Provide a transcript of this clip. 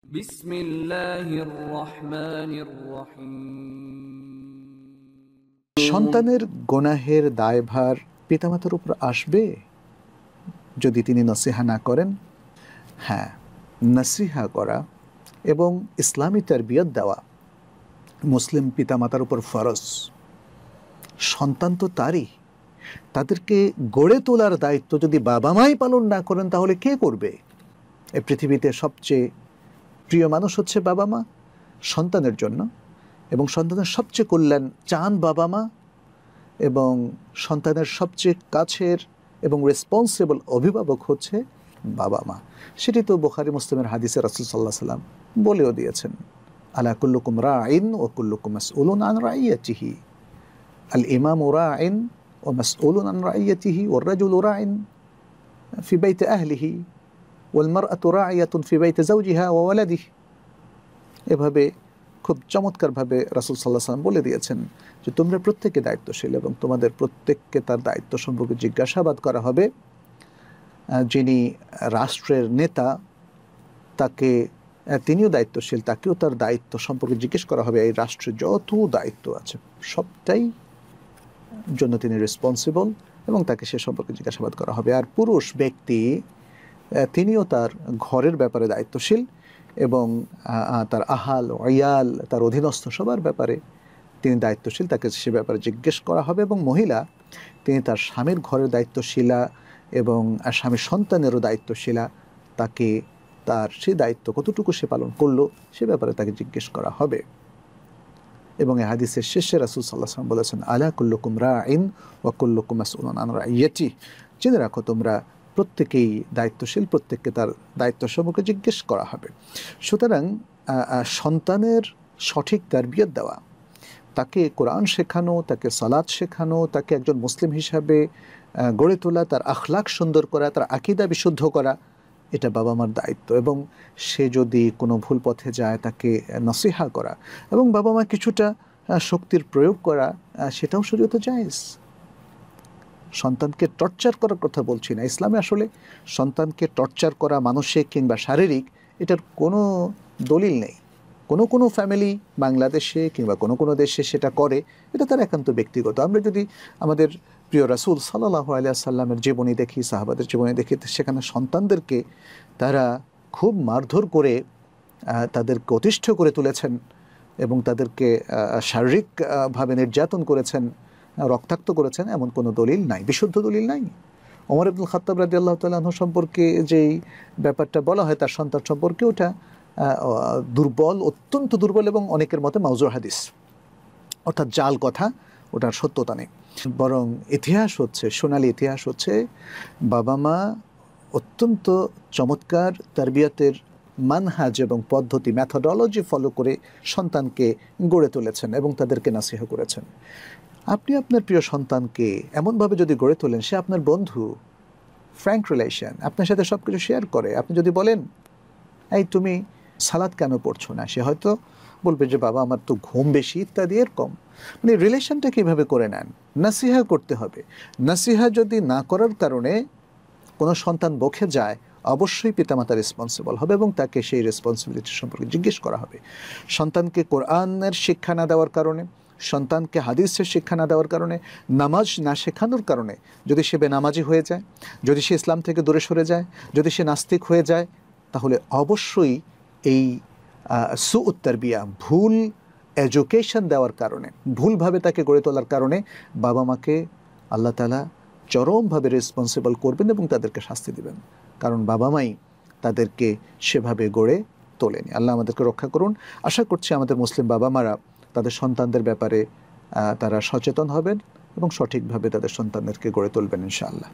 বিসমিল্লাহির রহমানির রহিম। সন্তানের গুনাহের দায়ভার পিতামাতার উপর আসবে যদি তিনি নসিহা না করেন। হ্যাঁ, নসিহা করা এবং ইসলামী তারবিয়ত দেওয়া মুসলিম পিতামাতার উপর ফরজ। সন্তান তো তারই, তাদেরকে গড়ে তোলার দায়িত্ব যদি বাবা মাই পালন না করেন তাহলে কে করবে? এই পৃথিবীতে সবচেয়ে প্রিয় মানুষ হচ্ছে বাবা মা সন্তানের জন্য, এবং সন্তানের সবচেয়ে কল্যাণ চান বাবা মা, এবং সন্তানের সবচেয়ে কাছের এবং রেসপন্সিবল অভিভাবক হচ্ছে বাবা মা। সেটি তো বুখারী মুসলিমের হাদিসে রাসূল সাল্লাল্লাহু আলাইহি ওয়াসাল্লাম বলেও দিয়েছেন, আলা কুল্লুকুম রাঈন ওয়া কুল্লুকুম মাসউলুন আন রাইয়াতিহি। আল ইমামু রাঈন ওয়া মাসউলুন আন রাইয়াতিহি ওয়ার রাজুলু রাঈন ফি বাইতি আহলিহি ওয়াল মারআতু রাঈয়াতুন ফি বাইতি যাওজিহা ওয়া ওয়ালাদিহি। এভাবে খুব চমৎকারভাবে রাসূল সাল্লাল্লাহু আলাইহি ওয়াসাল্লাম বলে দিয়েছেন যে তোমরা প্রত্যেকে দায়িত্বশীল এবং তোমাদের প্রত্যেককে তার দায়িত্ব সম্পর্কে জিজ্ঞাসাবাদ করা হবে। যিনি রাষ্ট্রের নেতা তাকে তিনিও দায়িত্বশীল, তাকেও তার দায়িত্ব সম্পর্কে জিজ্ঞেস করা হবে। এই রাষ্ট্রের যত দায়িত্ব আছে সবটাই জন্য তিনি রেসপন্সিবল এবং তাকে সে সম্পর্কে জিজ্ঞাসাবাদ করা হবে। আর পুরুষ ব্যক্তি তিনিও তার ঘরের ব্যাপারে দায়িত্বশীল এবং তার আহাল ইয়াল তার অধীনস্থ সবার ব্যাপারে তিনি দায়িত্বশীল, তাকে সে ব্যাপারে জিজ্ঞেস করা হবে। এবং মহিলা তিনি তার স্বামীর ঘরের দায়িত্বশীলা এবং স্বামীর সন্তানেরও দায়িত্বশীলা, তাকে তার সেই দায়িত্ব কতটুকু সে পালন করলো সে ব্যাপারে তাকে জিজ্ঞেস করা হবে। এবং এই হাদিসের শেষে রাসূল সাল্লাল্লাহু আলাইহি ওয়াসাল্লাম বলেছেন, আলা কুল্লুকুম রাঈন ওয়া কুল্লুকুম মাসউলুন আন রাইয়াতি। জেনে রাখো তোমরা প্রত্যেকেই দায়িত্বশীল, প্রত্যেককে তার দায়িত্ব সম্পর্কে জিজ্ঞেস করা হবে। সুতরাং সন্তানের সঠিক তারবিয়ত দেওয়া, তাকে কোরআন শেখানো, তাকে সালাত শেখানো, তাকে একজন মুসলিম হিসাবে গড়ে তোলা, তার আখলাক সুন্দর করা, তার আকীদা বিশুদ্ধ করা, এটা বাবা মার দায়িত্ব। এবং সে যদি কোনো ভুল পথে যায় তাকে নসিহা করা এবং বাবা মা কিছুটা শক্তির প্রয়োগ করা, সেটাও শরীয়তে জায়েজ। সন্তানকে টর্চার করার কথা বলছি না। ইসলামে আসলে সন্তানকে টর্চার করা মানসিক কিংবা শারীরিক এটার কোনো দলিল নেই। কোনো কোনো ফ্যামিলি বাংলাদেশে কিংবা কোনো কোনো দেশে সেটা করে, এটা তার একান্ত ব্যক্তিগত। আমরা যদি আমাদের প্রিয় রাসূল সাল্লাল্লাহু আলাইহি ওয়াসাল্লামের জীবনী দেখি, সাহাবাদের জীবনী দেখি, সেখানে সন্তানদেরকে তারা খুব মারধর করে তাদেরকে অতিষ্ঠ করে তুলেছেন এবং তাদেরকে শারীরিকভাবে নির্যাতন করেছেন, রক্তাক্ত করেছেন, এমন কোনো দলিল নাই, বিশুদ্ধ দলিল নাই। ওমর ইবনুল খাত্তাব রাদিয়াল্লাহু তাআলা আনহু সম্পর্কে যেই ব্যাপারটা বলা হয় তার সন্তান সম্পর্কে, ওটা দুর্বল, অত্যন্ত দুর্বল এবং অনেকের মতে মাউজুর হাদিস, অর্থাৎ জাল কথা, ওটার সত্যতা নেই। বরং ইতিহাস হচ্ছে, সোনালী ইতিহাস হচ্ছে বাবা মা অত্যন্ত চমৎকার তারবিয়াতের মানহাজ এবং পদ্ধতি, ম্যাথোডোলজি ফলো করে সন্তানকে গড়ে তুলেছেন এবং তাদেরকে নাসিহা করেছেন। আপনি আপনার প্রিয় সন্তানকে এমনভাবে যদি গড়ে তোলেন, সে আপনার বন্ধু, ফ্র্যাঙ্ক রিলেশন, আপনার সাথে সব কিছু শেয়ার করে। আপনি যদি বলেন, এই তুমি সালাত কেন পড়ছো না, সে হয়তো বলবে যে বাবা আমার তো ঘুম বেশি ইত্যাদি, এরকম। মানে রিলেশনটা কীভাবে করে নেন, নাসিহা করতে হবে। নাসিহা যদি না করার কারণে কোনো সন্তান বকে যায়, অবশ্যই পিতামাতা রেসপন্সিবল হবে এবং তাকে সেই রেসপন্সিবিলিটি সম্পর্কে জিজ্ঞেস করা হবে। সন্তানকে কোরআনের শিক্ষা না দেওয়ার কারণে, সন্তানকে হাদিসের শিক্ষা না দেওয়ার কারণে, নামাজ না শেখানোর কারণে যদি সে বেনামাজি হয়ে যায়, যদি সে ইসলাম থেকে দূরে সরে যায়, যদি সে নাস্তিক হয়ে যায়, তাহলে অবশ্যই এই সুউত তারবিয়া, ভুল এডুকেশন দেওয়ার কারণে, ভুলভাবে তাকে গড়ে তোলার কারণে বাবা মাকে আল্লাহ তাআলা চরমভাবে রেসপন্সিবল করবেন এবং তাদেরকে শাস্তি দেবেন, কারণ বাবা মাই তাদেরকে সেভাবে গড়ে তোলেনি। আল্লাহ আমাদেরকে রক্ষা করুন। আশা করছি আমাদের মুসলিম বাবা মারা তাদের সন্তানদের ব্যাপারে তারা সচেতন হবেন এবং সঠিকভাবে তাদের সন্তানদেরকে গড়ে তুলবেন ইনশাআল্লাহ।